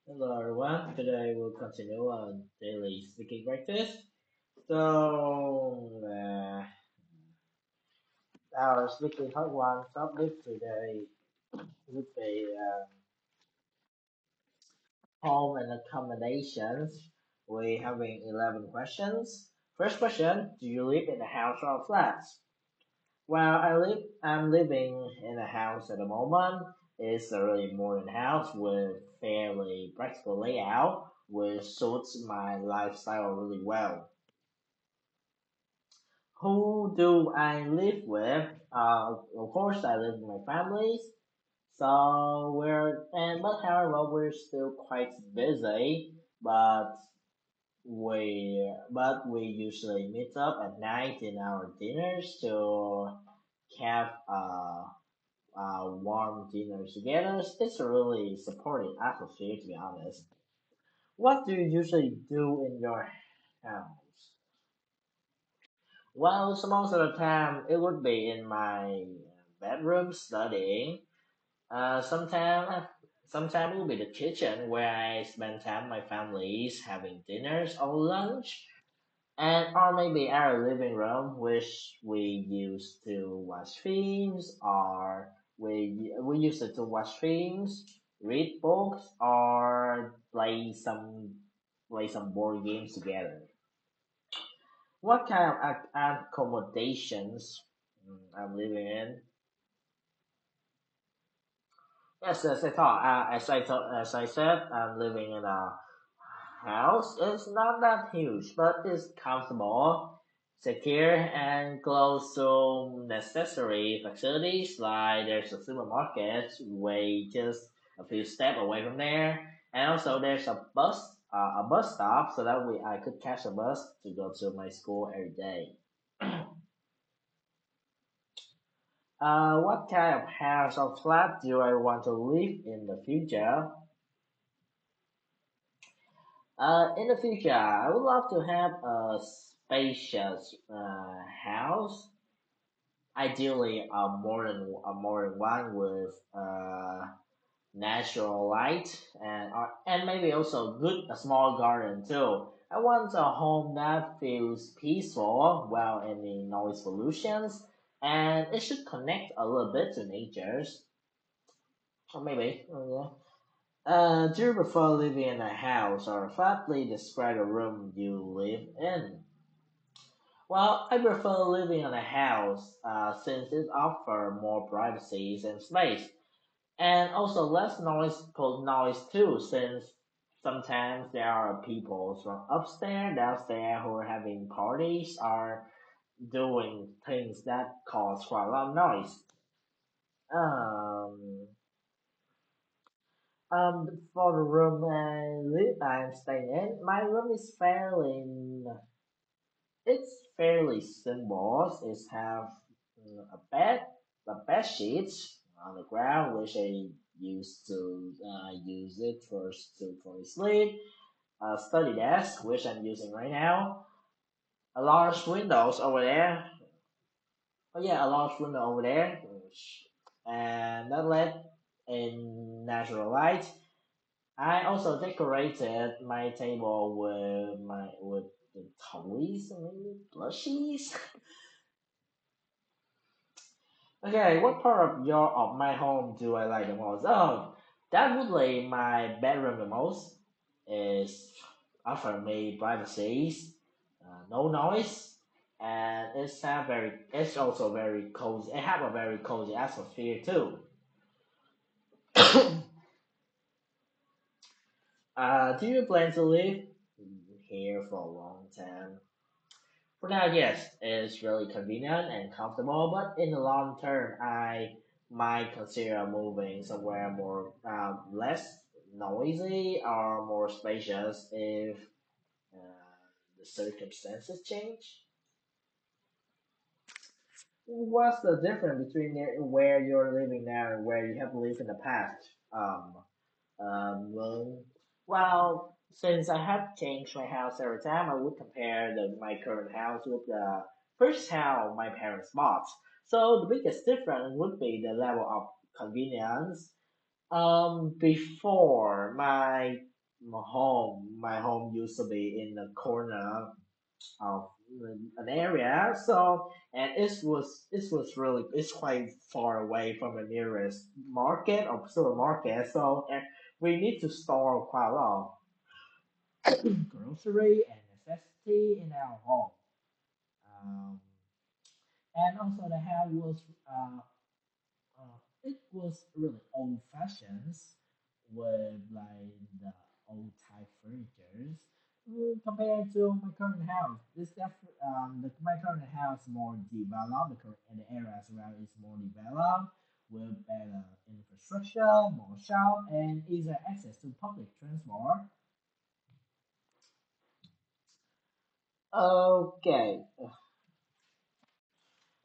Hello everyone, today we'll continue our daily speaking practice. So, our speaking part one topic today would be home and accommodations. We're having 11 questions. First question, do you live in a house or a flat? Well, I'm living in a house at the moment. It's a really modern house with fairly practical layout, which suits my lifestyle really well. Who do I live with? Of course, I live with my family. But however, we're still quite busy. But we usually meet up at night in our dinners to have warm dinner together. It's a really supportive atmosphere, to be honest. What do you usually do in your house? Well, so most of the time it would be in my bedroom studying. Sometimes it will be the kitchen where I spend time with my families having dinners or lunch, and or maybe our living room, which we used to watch films, or we used to watch films, read books, or play some board games together. What kind of accommodations I'm living in? Yes, as I said, I'm living in a house. It's not that huge, but it's comfortable, secure, and close to necessary facilities. Like there's a supermarket way just a few steps away from there, and also there's a bus stop, so that I could catch a bus to go to my school every day. What kind of house or flat do I want to live in the future? In the future, I would love to have a spacious house, ideally a modern one with natural light and maybe also good a small garden too. I want a home that feels peaceful without any noise pollutions, and it should connect a little bit to natures. Or maybe, oh, yeah. Do you prefer living in a house or flatly describe the room you live in? Well, I prefer living in a house since it offers more privacy and space, and also less noise too, since sometimes there are people from upstairs, downstairs who are having parties or doing things that cause quite a lot of noise. Um, for the room I'm staying in, my room is fairly simple. It have a bed sheets on the ground, which I used to use it for sleep. A study desk, which I'm using right now. A large windows over there. Oh yeah, a large window over there, and that let in natural light. I also decorated my table with the toys and maybe plushies. Okay, what part of my home do I like the most? Oh, that would like my bedroom the most. Is offer me privacy, no noise, and it's also very cozy. It have a very cozy atmosphere too. Do you plan to live here for a long time? For now, yes, it's really convenient and comfortable, but in the long term, I might consider moving somewhere more less noisy or more spacious if uh, the circumstances change. What's the difference between where you're living now and where you have lived in the past? Well, since I have changed my house every time, I would compare my current house with the first house my parents bought. So the biggest difference would be the level of convenience. Before My home used to be in the corner of an area. So, and it's quite far away from the nearest market or supermarket. So, and we need to store quite a lot of grocery and necessity in our home. Um, and also the house was it was really old fashioned with like the old type furnitures. Compared to my current house, my current house more developed. And the areas around is more developed with better infrastructure, more shop, and easier access to public transport. Okay,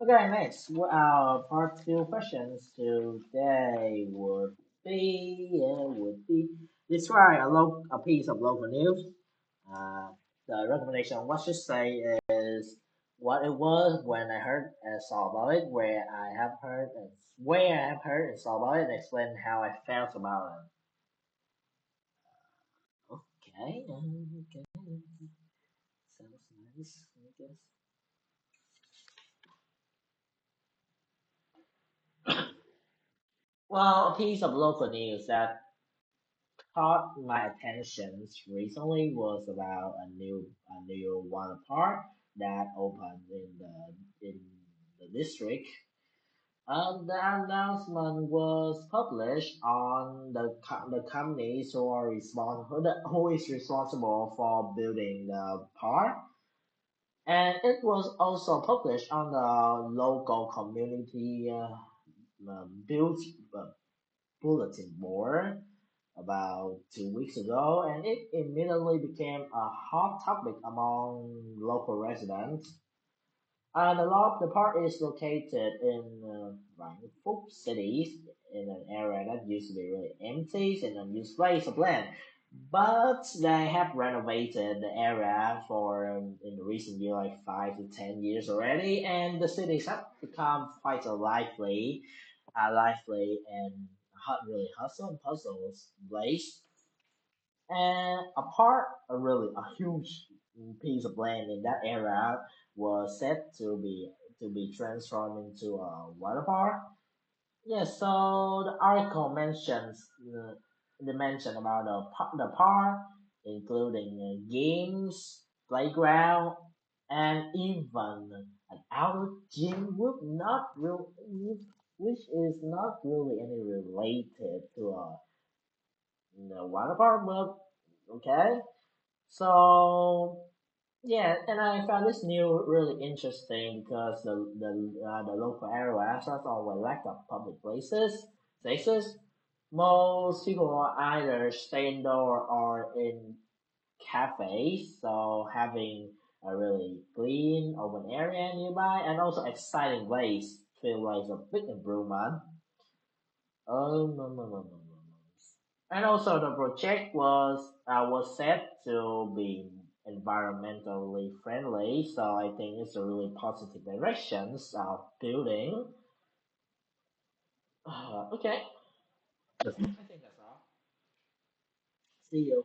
okay, next, our part two questions today would be describe a piece of local news. Uh, the recommendation, what should say is what it was when I heard and saw about it, where I have heard and saw about it, and explain how I felt about it. Okay, okay, sounds nice, I guess. Well, a piece of local news that caught my attention recently was about a new water park that opened in the district. The announcement was published on the companies who is responsible for building the park, and it was also published on the local community built bulletin board about 2 weeks ago, and it immediately became a hot topic among local residents. The park is located in Vingroup cities in an area that used to be really empty and unused place of land. But they have renovated the area for in the recent year, like 5 to 10 years already, and the cities have become quite lively and really hustle and puzzles place. And a huge piece of land in that area was set to be transformed into a water park. Yes, so the article mentions the mention about the park, including games, playground, and even an outdoor gym, which is not really any related to a water park, but okay. So yeah, and I found this new really interesting because the local area has always lack of public places. Most people either stay indoor or in cafes, so having a really clean open area nearby and also exciting ways feel like a big improvement. Oh no no no no no no. And also the project was set to be environmentally friendly, so I think it's a really positive directions of building. Okay, I think that's all. See you.